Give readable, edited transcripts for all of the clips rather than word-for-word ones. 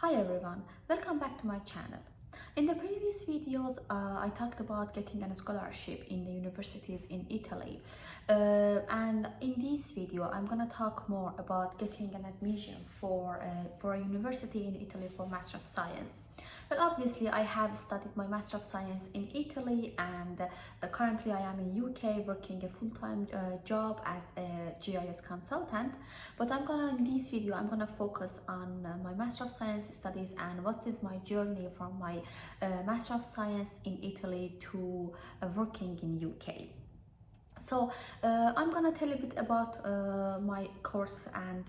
Hi everyone, welcome back to my channel. In the previous videos, I talked about getting a scholarship in the universities in Italy. And in this video, I'm gonna talk more about getting an admission for a university in Italy for Master of Science. Well, obviously, I have studied my Master of Science in Italy, and currently I am in UK working a full-time job as a GIS consultant. But in this video, I'm gonna focus on my Master of Science studies and what is my journey from my Master of Science in Italy to working in UK. So I'm gonna tell a bit about my course and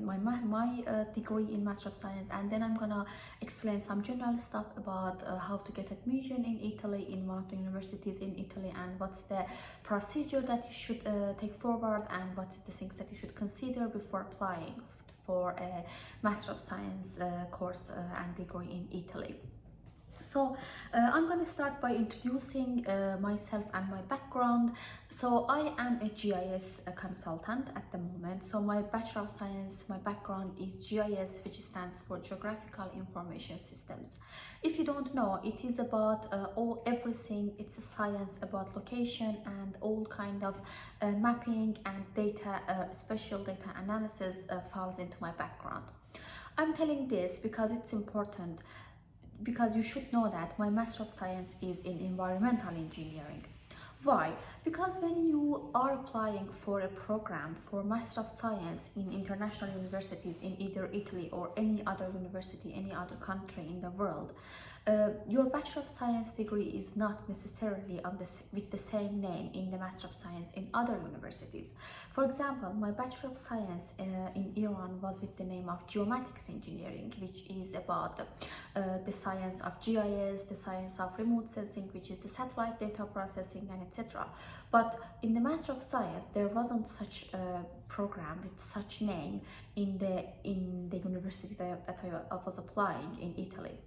my degree in Master of Science, and then I'm gonna explain some general stuff about how to get admission in Italy in one of the universities in Italy, and what's the procedure that you should take forward, and what is the things that you should consider before applying for a Master of Science course and degree in Italy. So I'm going to start by introducing myself and my background. So I am a GIS consultant at the moment. So my Bachelor of Science, my background is GIS, which stands for Geographical Information Systems. If you don't know, it is about everything. It's a science about location and all kind of mapping and data, special data analysis falls into my background. I'm telling this because it's important, because you should know that my Master of Science is in environmental engineering. Why? Because when you are applying for a program for Master of Science in international universities in either Italy or any other university, any other country in the world, your Bachelor of Science degree is not necessarily with the same name in the Master of Science in other universities. For example, my Bachelor of Science in Iran was with the name of Geomatics Engineering, which is about the science of GIS, the science of remote sensing, which is the satellite data processing, and etc. But in the Master of Science, there wasn't such a program with such name in the university that I was applying in Italy.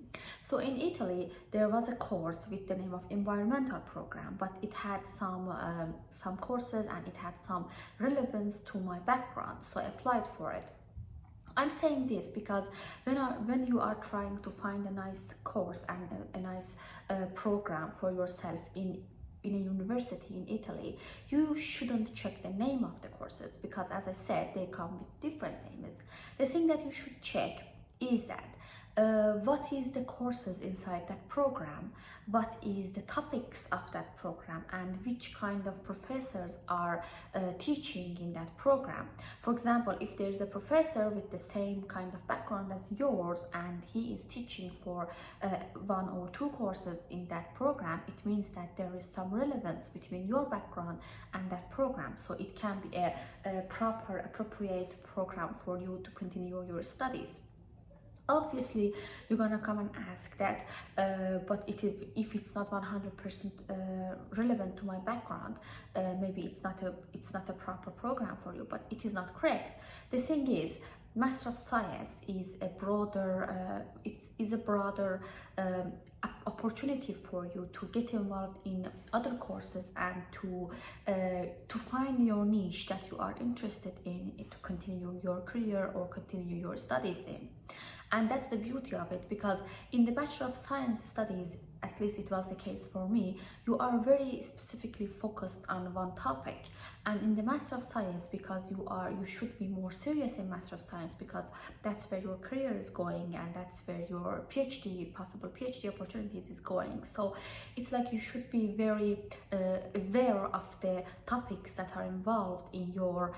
So in Italy, there was a course with the name of environmental program, but it had some courses and it had some relevance to my background, so I applied for it. I'm saying this because when you are trying to find a nice course and a nice program for yourself in a university in Italy, you shouldn't check the name of the courses, because as I said, they come with different names. The thing that you should check is that what is the courses inside that program, what is the topics of that program, and which kind of professors are teaching in that program. For example, if there's a professor with the same kind of background as yours and he is teaching for one or two courses in that program, it means that there is some relevance between your background and that program, so it can be a proper, appropriate program for you to continue your studies. Obviously, you're gonna come and ask that, but if it's not 100% relevant to my background, maybe it's not a proper program for you. But it is not correct. The thing is, Master of Science is a broader opportunity for you to get involved in other courses and to find your niche that you are interested in to continue your career or continue your studies in. And that's the beauty of it, because in the Bachelor of Science studies, at least it was the case for me, you are very specifically focused on one topic. And in the Master of Science, because you should be more serious in Master of Science, because that's where your career is going and that's where your possible PhD opportunities is going. So it's like you should be very aware of the topics that are involved in your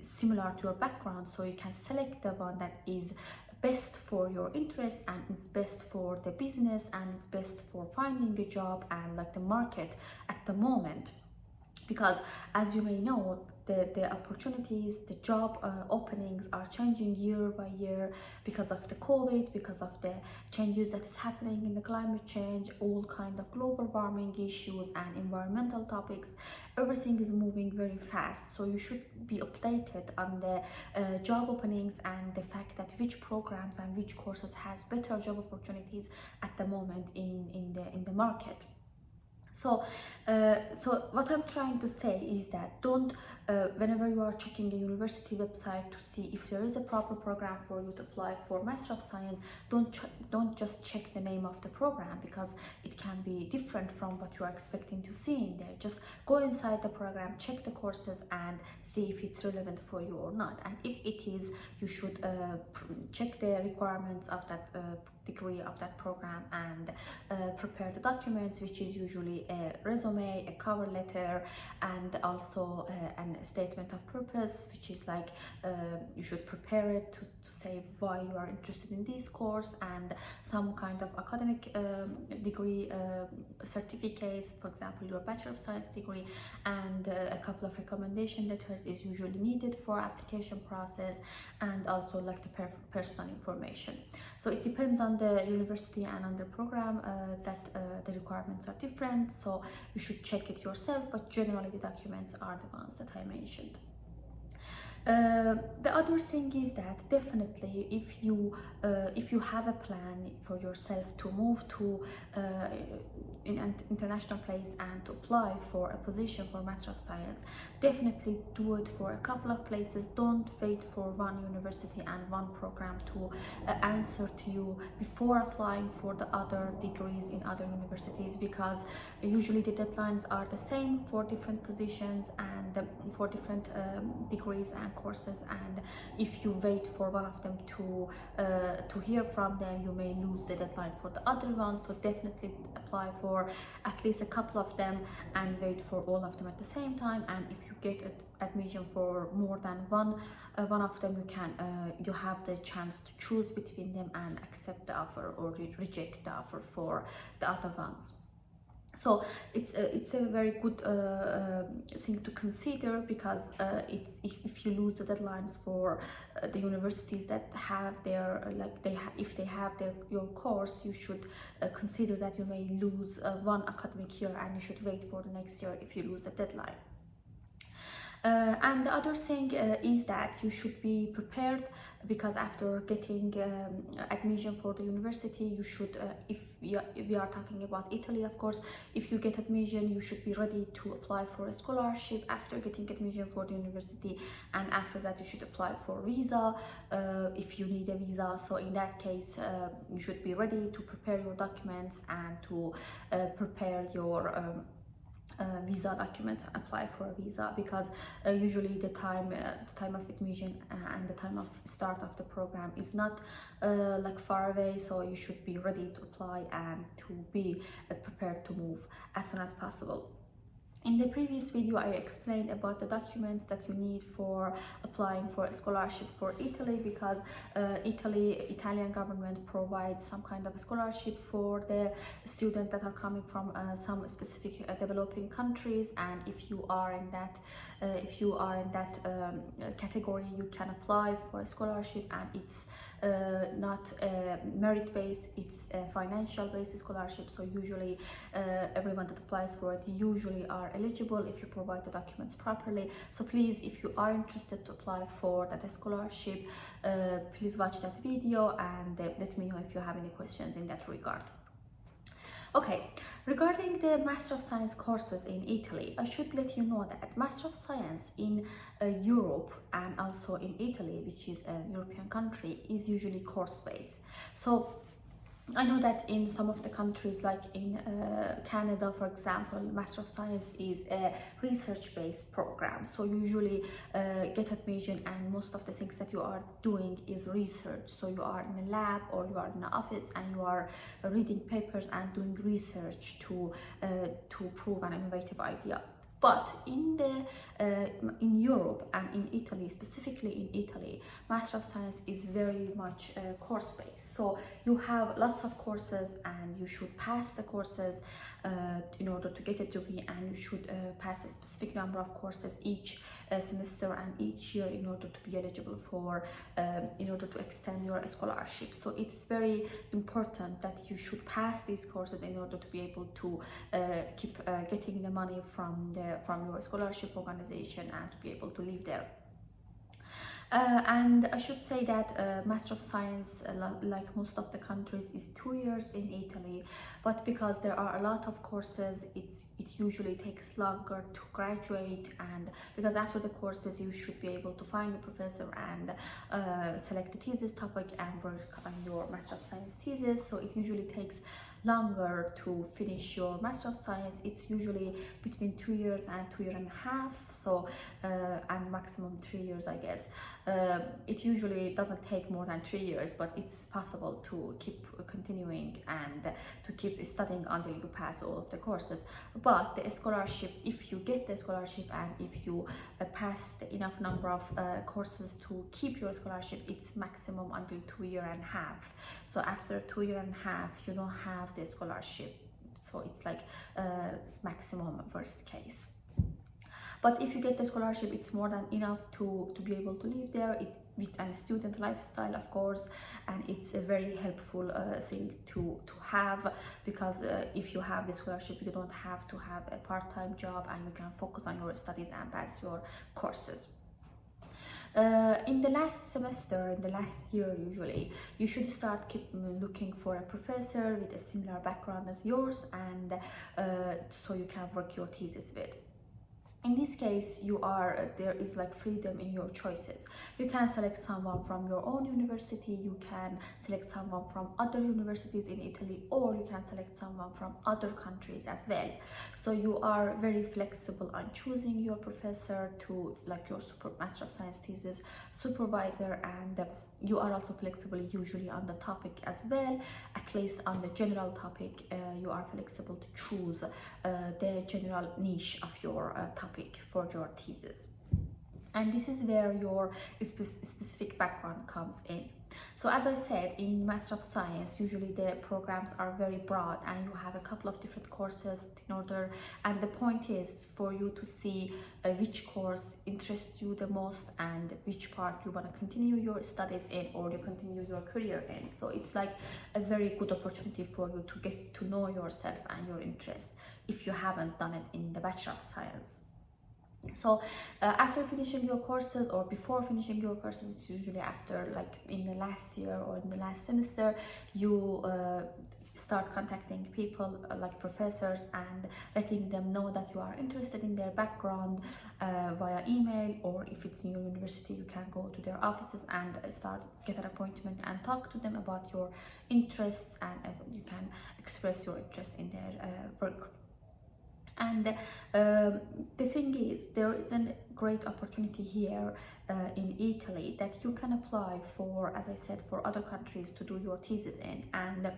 similar to your background, so you can select the one that is best for your interests and it's best for the business and it's best for finding a job and like the market at the moment. Because as you may know, the opportunities, the job openings are changing year by year because of the COVID, because of the changes that is happening in the climate change, all kind of global warming issues and environmental topics. Everything is moving very fast, so you should be updated on the job openings and the fact that which programs and which courses has better job opportunities at the moment in the market. So what I'm trying to say is that don't, whenever you are checking a university website to see if there is a proper program for you to apply for Master of Science, don't just check the name of the program, because it can be different from what you are expecting to see in there. Just go inside the program, check the courses, and see if it's relevant for you or not. And if it is, you should check the requirements of that degree of that program, and prepare the documents, which is usually a resume, a cover letter, and also a statement of purpose, which is like you should prepare it to say why you are interested in this course, and some kind of academic degree certificates, for example your Bachelor of Science degree, and a couple of recommendation letters is usually needed for application process, and also like the personal information. So it depends on the university and on the program that the requirements are different, so you should check it yourself, but generally the documents are the ones that I mentioned. The other thing is that definitely if you have a plan for yourself to move to an international place and to apply for a position for Master of Science, definitely do it for a couple of places. Don't wait for one university and one program to answer to you before applying for the other degrees in other universities, because usually the deadlines are the same for different positions and for different degrees and courses, and if you wait for one of them to hear from them, you may lose the deadline for the other one. So definitely apply for at least a couple of them and wait for all of them at the same time. And if you get admission for more than one of them, you have the chance to choose between them and accept the offer or reject the offer for the other ones. So it's a very good thing to consider, because if you lose the deadlines for the universities that have their if they have your course, you should consider that you may lose one academic year, and you should wait for the next year if you lose the deadline. And the other thing is that you should be prepared, because after getting admission for the university, you should, if we are talking about Italy, of course, if you get admission, you should be ready to apply for a scholarship after getting admission for the university, and after that you should apply for visa if you need a visa. So in that case, you should be ready to prepare your documents and to prepare your visa documents and apply for a visa, because usually the time of admission and the time of start of the program is not like far away, so you should be ready to apply and to be prepared to move as soon as possible. In the previous video, I explained about the documents that you need for applying for a scholarship for Italy, because Italian government provides some kind of a scholarship for the students that are coming from some specific developing countries, and if you are in that category, you can apply for a scholarship, and it's not merit-based, it's a financial-based scholarship. So usually everyone that applies for it usually are eligible if you provide the documents properly. So please, if you are interested to apply for that scholarship, please watch that video and let me know if you have any questions in that regard. Okay, regarding the Master of Science courses in Italy, I should let you know that Master of Science in Europe and also in Italy, which is a European country, is usually course-based. So I know that in some of the countries, like in Canada, for example, Master of Science is a research-based program. So you usually get admission, and most of the things that you are doing is research. So you are in a lab or you are in an office and you are reading papers and doing research to prove an innovative idea. But in Europe and in Italy, specifically in Italy, Master of Science is very much course-based. So you have lots of courses, and you should pass the courses in order to get a degree, and you should pass a specific number of courses each semester and each year in order to be eligible for, in order to extend your scholarship. So it's very important that you should pass these courses in order to be able to keep getting the money from your scholarship organization and to be able to live there. And I should say that Master of Science, like most of the countries, is 2 years in Italy, but because there are a lot of courses, it usually takes longer to graduate, and because after the courses you should be able to find a professor and select a thesis topic and work on your Master of Science thesis, so it usually takes longer to finish your Master of Science. It's usually between 2 years and 2.5 years, so and maximum 3 years, I guess. It usually doesn't take more than 3 years, but it's possible to keep continuing and to keep studying until you pass all of the courses. But the scholarship, if you get the scholarship and if you pass the enough number of courses to keep your scholarship, it's maximum until 2.5 years. So after 2.5 years, you don't have the scholarship. So it's like maximum worst case. But if you get the scholarship, it's more than enough to be able to live there. With a student lifestyle, of course, and it's a very helpful thing to have, because if you have the scholarship, you don't have to have a part-time job and you can focus on your studies and pass your courses. In the last semester, in the last year, usually you should start looking for a professor with a similar background as yours, and so you can work your thesis with. In this case, there is like freedom in your choices. You can select someone from your own university, you can select someone from other universities in Italy, or you can select someone from other countries as well. So you are very flexible on choosing your professor to like your Master of Science thesis supervisor, and you are also flexible usually on the topic as well. At least on the general topic, you are flexible to choose the general niche of your topic for your thesis. And this is where your specific background comes in. So as I said, in Master of Science, usually the programs are very broad and you have a couple of different courses in order, and the point is for you to see which course interests you the most and which part you want to continue your studies in or you continue your career in. So it's like a very good opportunity for you to get to know yourself and your interests if you haven't done it in the Bachelor of Science. So after finishing your courses or before finishing your courses, it's usually after, like in the last year or in the last semester, you start contacting people like professors and letting them know that you are interested in their background via email, or if it's in your university, you can go to their offices and get an appointment and talk to them about your interests, and you can express your interest in their work. And the thing is, there is a great opportunity here in Italy that you can apply for, as I said, for other countries to do your thesis in. And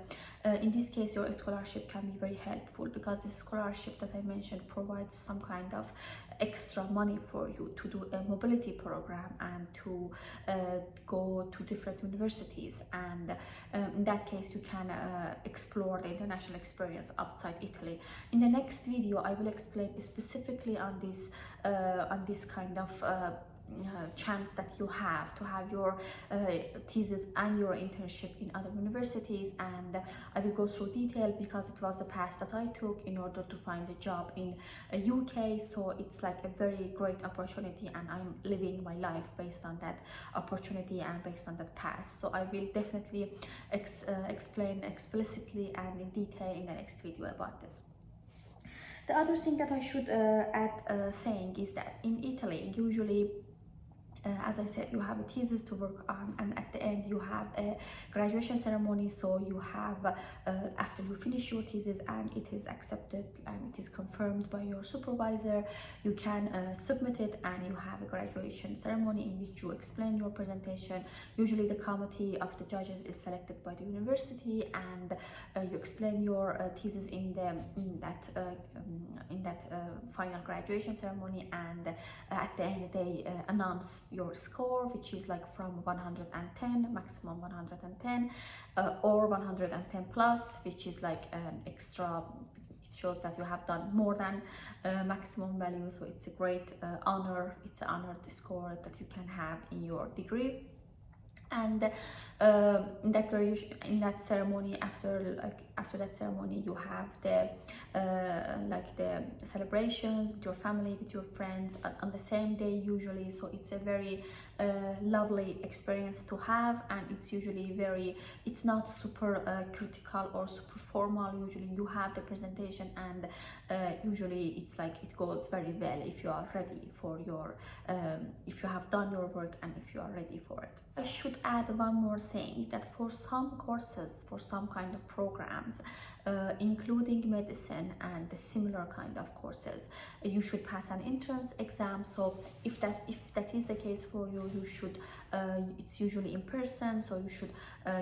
in this case, your scholarship can be very helpful, because this scholarship that I mentioned provides some kind of extra money for you to do a mobility program and to go to different universities. And in that case, you can explore the international experience outside Italy. In the next video, I will explain specifically on this kind of chance that you have to have your thesis and your internship in other universities, and I will go through detail because it was the path that I took in order to find a job in UK. So it's like a very great opportunity, and I'm living my life based on that opportunity and based on that path. So I will definitely explain explicitly and in detail in the next video about this. The other thing that I should add saying is that in Italy, usually as I said, you have a thesis to work on, and at the end you have a graduation ceremony. So you have, after you finish your thesis and it is accepted and it is confirmed by your supervisor, you can submit it, and you have a graduation ceremony in which you explain your presentation. Usually the committee of the judges is selected by the university, and you explain your thesis in that final graduation ceremony, and at the end they announce your score, which is like from 110, maximum 110, or 110 plus, which is like an extra. It shows that you have done more than maximum value. So it's a great honor. It's an honor, the score that you can have in your degree. And in that ceremony, after that ceremony, you have the the celebrations with your family, with your friends on the same day usually. So it's a very lovely experience to have, and it's usually it's not super critical or super formal. Usually you have the presentation, and usually it's like it goes very well if you are ready for your if you have done your work and if you are ready for it. I should add one more thing, that for some courses, for some kind of programs, including medicine and the similar kind of courses, you should pass an entrance exam. So if that is the case for you, you should it's usually in person, so you should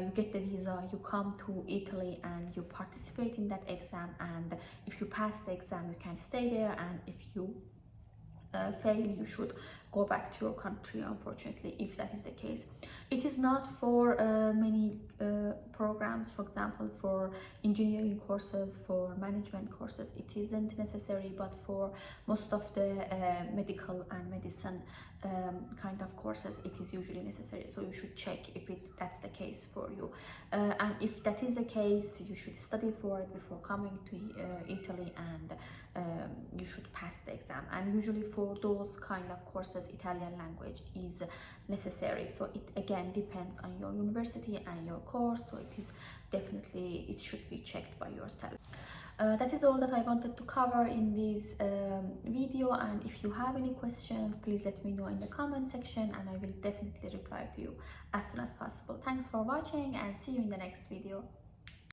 you get the visa, you come to Italy and you participate in that exam, and if you pass the exam you can stay there, and if you fail, you should go back to your country, unfortunately, if that is the case. It is not for many programs. For example, for engineering courses, for management courses, it isn't necessary, but for most of the medical and medicine kind of courses, it is usually necessary. So you should check if that's the case for you, and if that is the case, you should study for it before coming to Italy, and you should pass the exam. And usually for those kind of courses, Italian language is necessary. So it again depends on your university and your course, so it should be checked by yourself. That is all that I wanted to cover in this video, and if you have any questions, please let me know in the comment section, and I will definitely reply to you as soon as possible. Thanks for watching, and see you in the next video.